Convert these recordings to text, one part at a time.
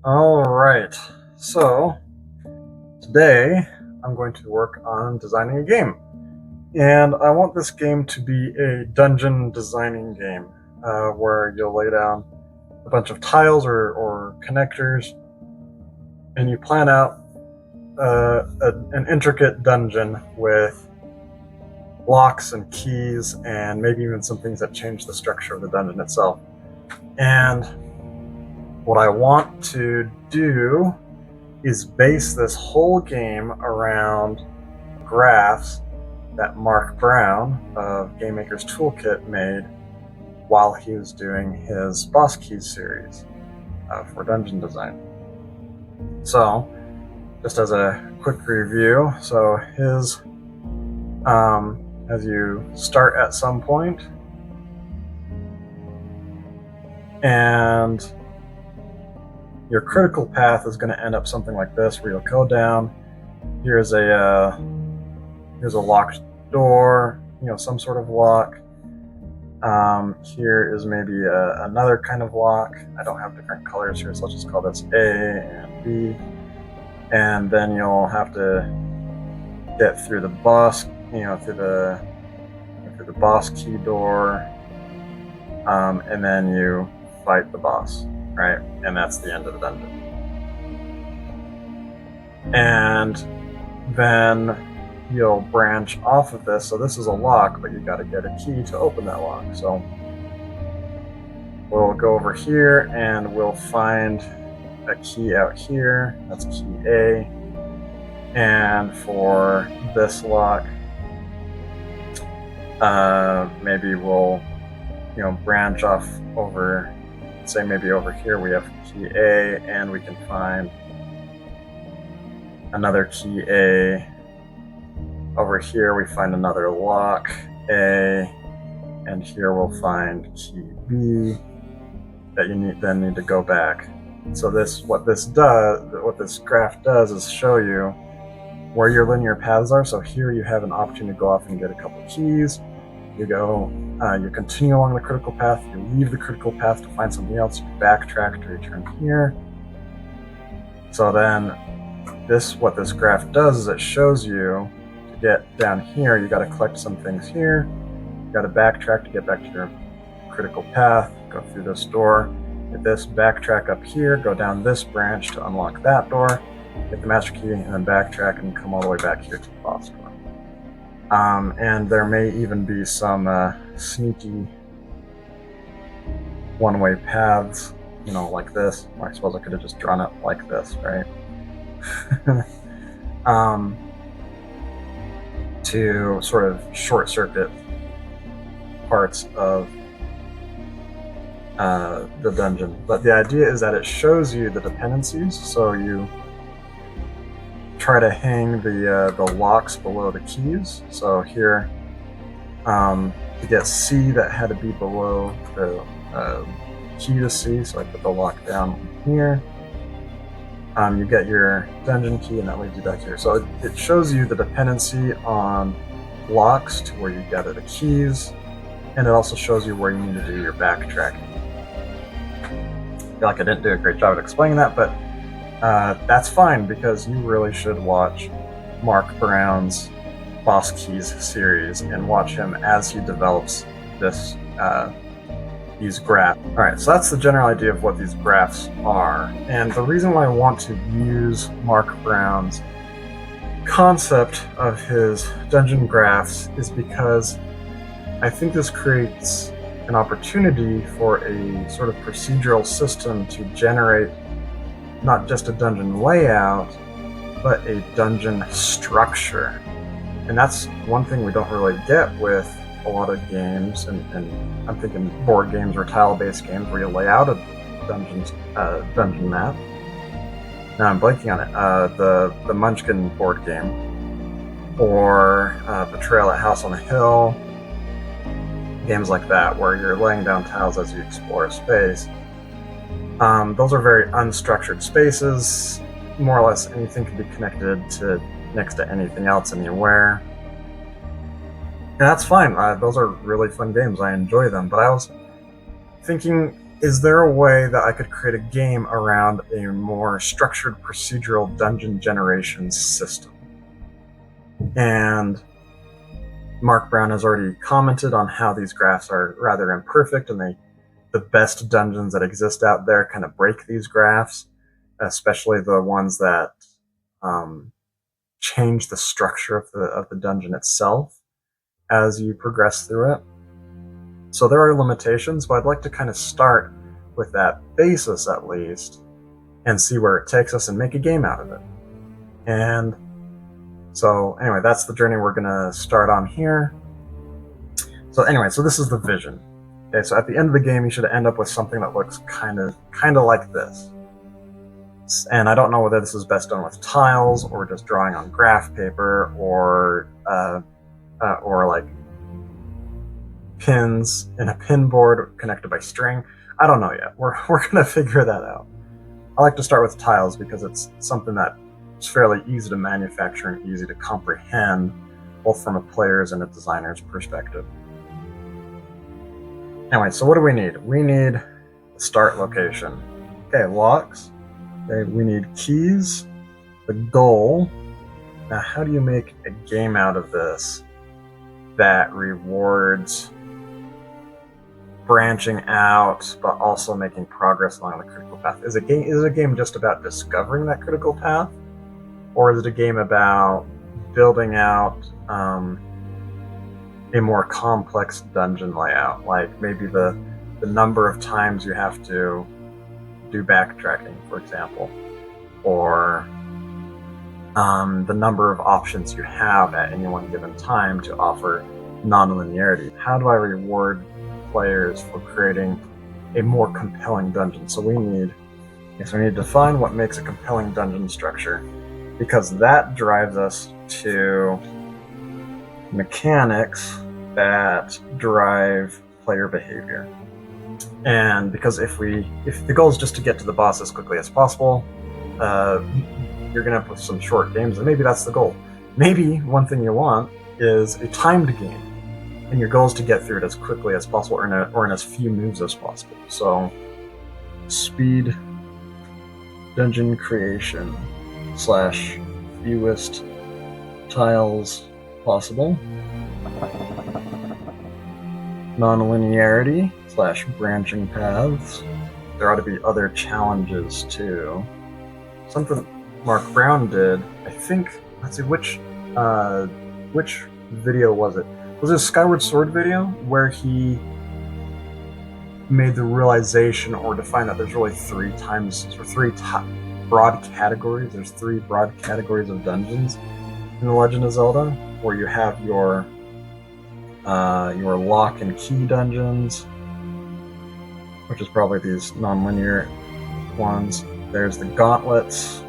All right, so today I'm going to work on designing a game. And I want this game to be a dungeon designing game where you'll lay down a bunch of tiles or connectors and you plan out an intricate dungeon with locks and keys and maybe even some things that change the structure of the dungeon itself. And what I want to do is base this whole game around graphs that Mark Brown of Game Maker's Toolkit made while he was doing his Boss Keys series for dungeon design. So, just as a quick review, so his, as you start at some point, and your critical path is going to end up something like this, where you'll go down. Here's a locked door, some sort of lock. Here is maybe another kind of lock. I don't have different colors here, so let's just call this A and B. And then you'll have to get through the boss, through the boss key door, and then you fight the boss, right? And that's the end of the dungeon. And then you'll branch off of this. So this is a lock, but you got to get a key to open that lock. So we'll go over here and we'll find a key out here. That's key A. And for this lock, maybe we'll, branch off over, say maybe over here we have key A and we can find another key A. Over here we find another lock, A, and here we'll find key B that you then need to go back. So what this graph does is show you where your linear paths are. So here you have an opportunity to go off and get a couple keys. You go, you continue along the critical path, you leave the critical path to find something else, you backtrack to return here. So then what this graph does is it shows you to get down here, you got to collect some things here, you got to backtrack to get back to your critical path, go through this door, get this, backtrack up here, go down this branch to unlock that door, get the master key, and then backtrack and come all the way back here to the boss door. And there may even be some sneaky one-way paths, like this. Well, I suppose I could have just drawn it like this, right? To sort of short-circuit parts of the dungeon. But the idea is that it shows you the dependencies, so you try to hang the locks below the keys. So here, to get C, that had to be below the key to C, so I put the lock down here. You get your dungeon key, and that leads you back here. So it shows you the dependency on locks to where you gather the keys, and it also shows you where you need to do your backtracking. I feel like I didn't do a great job at explaining that, but that's fine, because you really should watch Mark Brown's Boss Keys series and watch him as he develops these graphs. All right, so that's the general idea of what these graphs are. And the reason why I want to use Mark Brown's concept of his dungeon graphs is because I think this creates an opportunity for a sort of procedural system to generate not just a dungeon layout, but a dungeon structure. And that's one thing we don't really get with a lot of games, and I'm thinking board games or tile-based games where you lay out a dungeon map. Now I'm blanking on it. The Munchkin board game, or Betrayal at House on the Hill, games like that where you're laying down tiles as you explore a space. Those are very unstructured spaces. More or less anything can be connected to next to anything else anywhere. And that's fine. Those are really fun games. I enjoy them. But I was thinking is there a way that I could create a game around a more structured procedural dungeon generation system? And Mark Brown has already commented on how these graphs are rather imperfect, and the best dungeons that exist out there kind of break these graphs, especially the ones that change the structure of the dungeon itself as you progress through it. So there are limitations, but I'd like to kind of start with that basis at least and see where it takes us and make a game out of it. And so anyway, that's the journey we're going to start on here. So anyway, so this is the vision. Okay, so at the end of the game, you should end up with something that looks kind of like this. And I don't know whether this is best done with tiles or just drawing on graph paper or like pins in a pin board connected by string. I don't know yet. We're gonna figure that out. I like to start with tiles because it's something that is fairly easy to manufacture and easy to comprehend, both from a player's and a designer's perspective. Anyway, so what do we need? We need a start location. Okay, locks. Okay, we need keys, the goal. Now, how do you make a game out of this that rewards branching out, but also making progress along the critical path? Is a game just about discovering that critical path, or is it a game about building out a more complex dungeon layout, like maybe the number of times you have to do backtracking, for example, or the number of options you have at any one given time to offer non-linearity? How do I reward players for creating a more compelling dungeon? So we need to define what makes a compelling dungeon structure, because that drives us to mechanics that drive player behavior. And because if the goal is just to get to the boss as quickly as possible, you're gonna put some short games, and maybe that's the goal. Maybe one thing you want is a timed game, and your goal is to get through it as quickly as possible, or in as few moves as possible. So, speed dungeon creation / fewest tiles possible. Non-linearity / branching paths. There ought to be other challenges too. Something Mark Brown did, I think, let's see, which video was it? Was it a Skyward Sword video where he made the realization or defined that there's really three broad categories. There's three broad categories of dungeons in The Legend of Zelda, where you have your lock and key dungeons, which is probably these non-linear ones. There's the gauntlets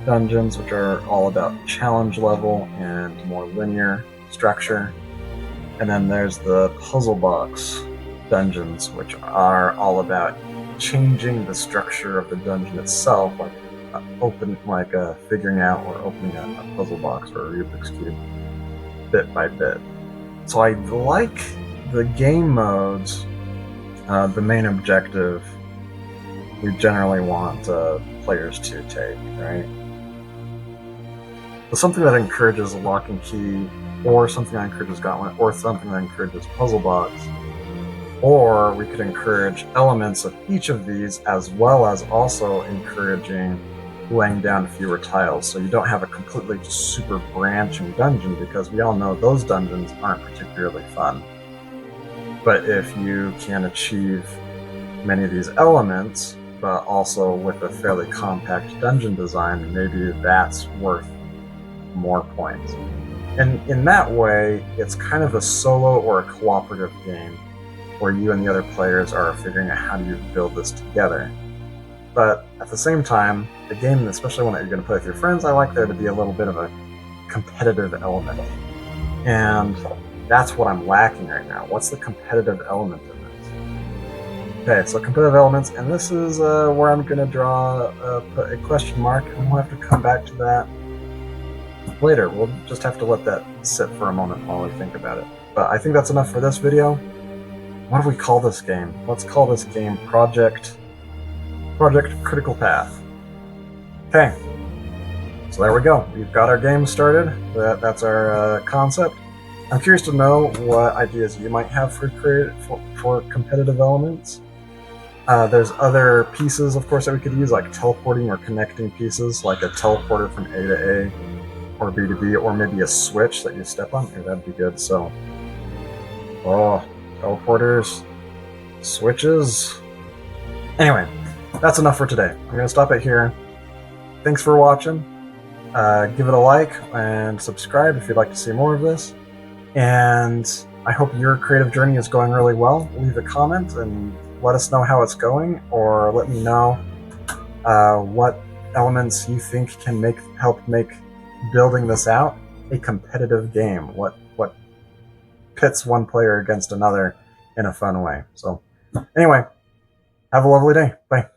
dungeons, which are all about challenge level and more linear structure. And then there's the puzzle box dungeons, which are all about changing the structure of the dungeon itself, like figuring out or opening a puzzle box or a Rubik's Cube bit by bit. So I like the game modes. The main objective we generally want players to take, right? So something that encourages a lock and key, or something that encourages gauntlet, or something that encourages puzzle box. Or we could encourage elements of each of these, as well as also encouraging laying down fewer tiles, so you don't have a completely super branching dungeon, because we all know those dungeons aren't particularly fun. But if you can achieve many of these elements, but also with a fairly compact dungeon design, maybe that's worth more points. And in that way, it's kind of a solo or a cooperative game, where you and the other players are figuring out how do you build this together. But at the same time, the game, especially one that you're going to play with your friends, I like there to be a little bit of a competitive element. And that's what I'm lacking right now. What's the competitive element in this? Okay, so competitive elements, and this is where I'm going to put a question mark, and we'll have to come back to that later. We'll just have to let that sit for a moment while we think about it. But I think that's enough for this video. what do we call this game? Let's call this game Project Critical Path. Okay, so there we go. We've got our game started. That's our concept. I'm curious to know what ideas you might have for competitive elements. There's other pieces, of course, that we could use, like teleporting or connecting pieces, like a teleporter from A to A or B to B, or maybe a switch that you step on. That'd be good. So, teleporters, switches. Anyway, that's enough for today. I'm going to stop it here. Thanks for watching. Give it a like and subscribe if you'd like to see more of this. And I hope your creative journey is going really well. Leave a comment and let us know how it's going, or let me know what elements you think can help make building this out a competitive game. What pits one player against another in a fun way. So anyway, have a lovely day. Bye.